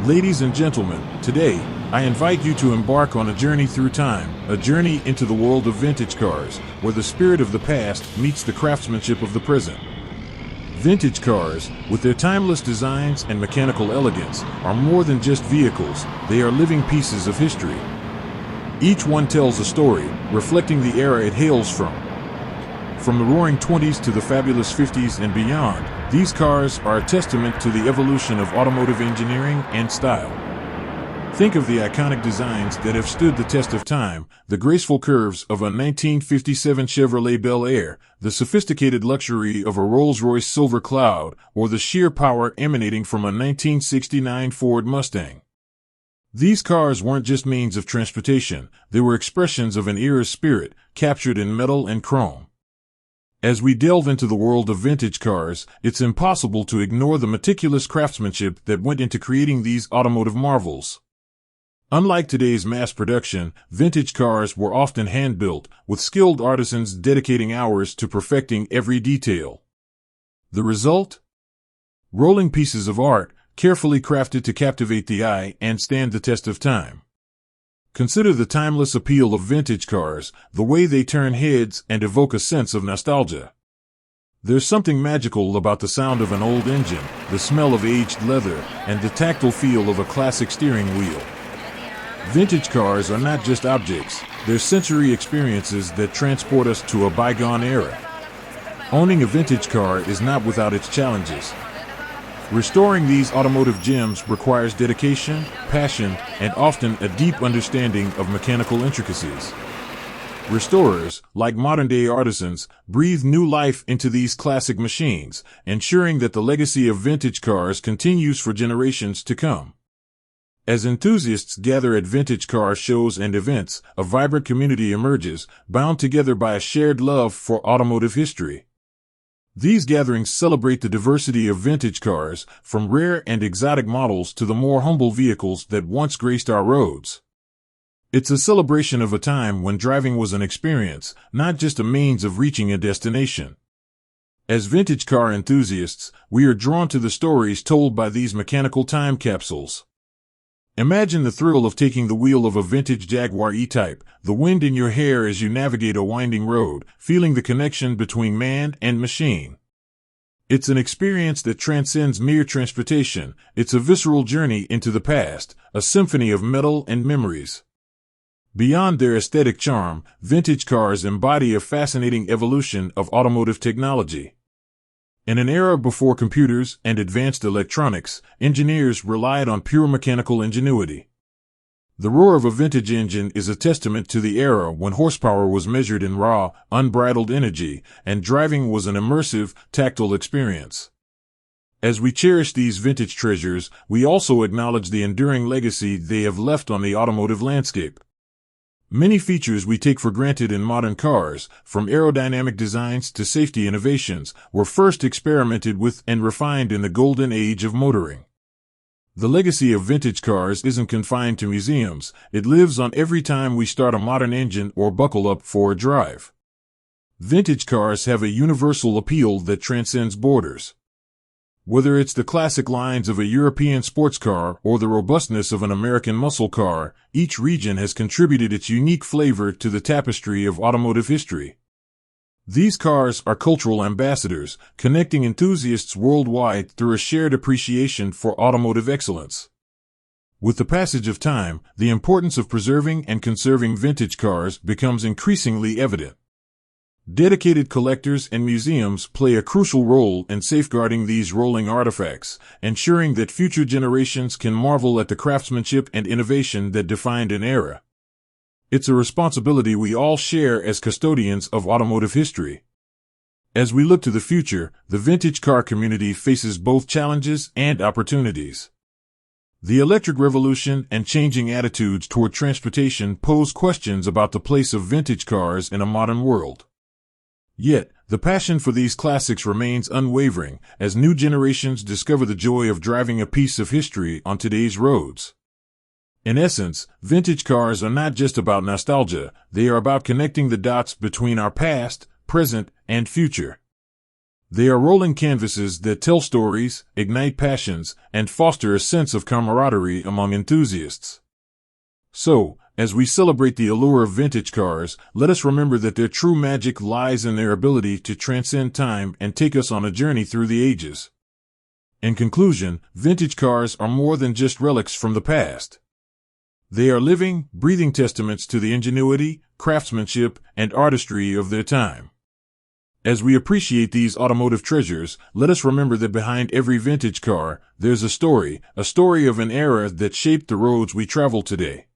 Ladies and gentlemen, today, I invite you to embark on a journey through time, a journey into the world of vintage cars, where the spirit of the past meets the craftsmanship of the present. Vintage cars, with their timeless designs and mechanical elegance, are more than just vehicles, they are living pieces of history. Each one tells a story, reflecting the era it hails from. From the roaring 20s to the fabulous 50s and beyond, these cars are a testament to the evolution of automotive engineering and style. Think of the iconic designs that have stood the test of time, the graceful curves of a 1957 Chevrolet Bel Air, the sophisticated luxury of a Rolls-Royce Silver Cloud, or the sheer power emanating from a 1969 Ford Mustang. These cars weren't just means of transportation, they were expressions of an era's spirit, captured in metal and chrome. As we delve into the world of vintage cars, it's impossible to ignore the meticulous craftsmanship that went into creating these automotive marvels. Unlike today's mass production, vintage cars were often hand-built, with skilled artisans dedicating hours to perfecting every detail. The result? Rolling pieces of art, carefully crafted to captivate the eye and stand the test of time. Consider the timeless appeal of vintage cars, the way they turn heads and evoke a sense of nostalgia. There's something magical about the sound of an old engine, the smell of aged leather, and the tactile feel of a classic steering wheel. Vintage cars are not just objects, they're sensory experiences that transport us to a bygone era. Owning a vintage car is not without its challenges. Restoring these automotive gems requires dedication, passion, and often a deep understanding of mechanical intricacies. Restorers, like modern-day artisans, breathe new life into these classic machines, ensuring that the legacy of vintage cars continues for generations to come. As enthusiasts gather at vintage car shows and events, a vibrant community emerges, bound together by a shared love for automotive history. These gatherings celebrate the diversity of vintage cars, from rare and exotic models to the more humble vehicles that once graced our roads. It's a celebration of a time when driving was an experience, not just a means of reaching a destination. As vintage car enthusiasts, we are drawn to the stories told by these mechanical time capsules. Imagine the thrill of taking the wheel of a vintage Jaguar E-Type, the wind in your hair as you navigate a winding road, feeling the connection between man and machine. It's an experience that transcends mere transportation. It's a visceral journey into the past, a symphony of metal and memories. Beyond their aesthetic charm, vintage cars embody a fascinating evolution of automotive technology. In an era before computers and advanced electronics, engineers relied on pure mechanical ingenuity. The roar of a vintage engine is a testament to the era when horsepower was measured in raw, unbridled energy, and driving was an immersive, tactile experience. As we cherish these vintage treasures, we also acknowledge the enduring legacy they have left on the automotive landscape. Many features we take for granted in modern cars, from aerodynamic designs to safety innovations, were first experimented with and refined in the golden age of motoring. The legacy of vintage cars isn't confined to museums, it lives on every time we start a modern engine or buckle up for a drive. Vintage cars have a universal appeal that transcends borders. Whether it's the classic lines of a European sports car or the robustness of an American muscle car, each region has contributed its unique flavor to the tapestry of automotive history. These cars are cultural ambassadors, connecting enthusiasts worldwide through a shared appreciation for automotive excellence. With the passage of time, the importance of preserving and conserving vintage cars becomes increasingly evident. Dedicated collectors and museums play a crucial role in safeguarding these rolling artifacts, ensuring that future generations can marvel at the craftsmanship and innovation that defined an era. It's a responsibility we all share as custodians of automotive history. As we look to the future, the vintage car community faces both challenges and opportunities. The electric revolution and changing attitudes toward transportation pose questions about the place of vintage cars in a modern world. Yet, the passion for these classics remains unwavering as new generations discover the joy of driving a piece of history on today's roads. In essence, vintage cars are not just about nostalgia, they are about connecting the dots between our past, present, and future. They are rolling canvases that tell stories, ignite passions, and foster a sense of camaraderie among enthusiasts. So, as we celebrate the allure of vintage cars, let us remember that their true magic lies in their ability to transcend time and take us on a journey through the ages. In conclusion, vintage cars are more than just relics from the past. They are living, breathing testaments to the ingenuity, craftsmanship, and artistry of their time. As we appreciate these automotive treasures, let us remember that behind every vintage car, there's a story of an era that shaped the roads we travel today.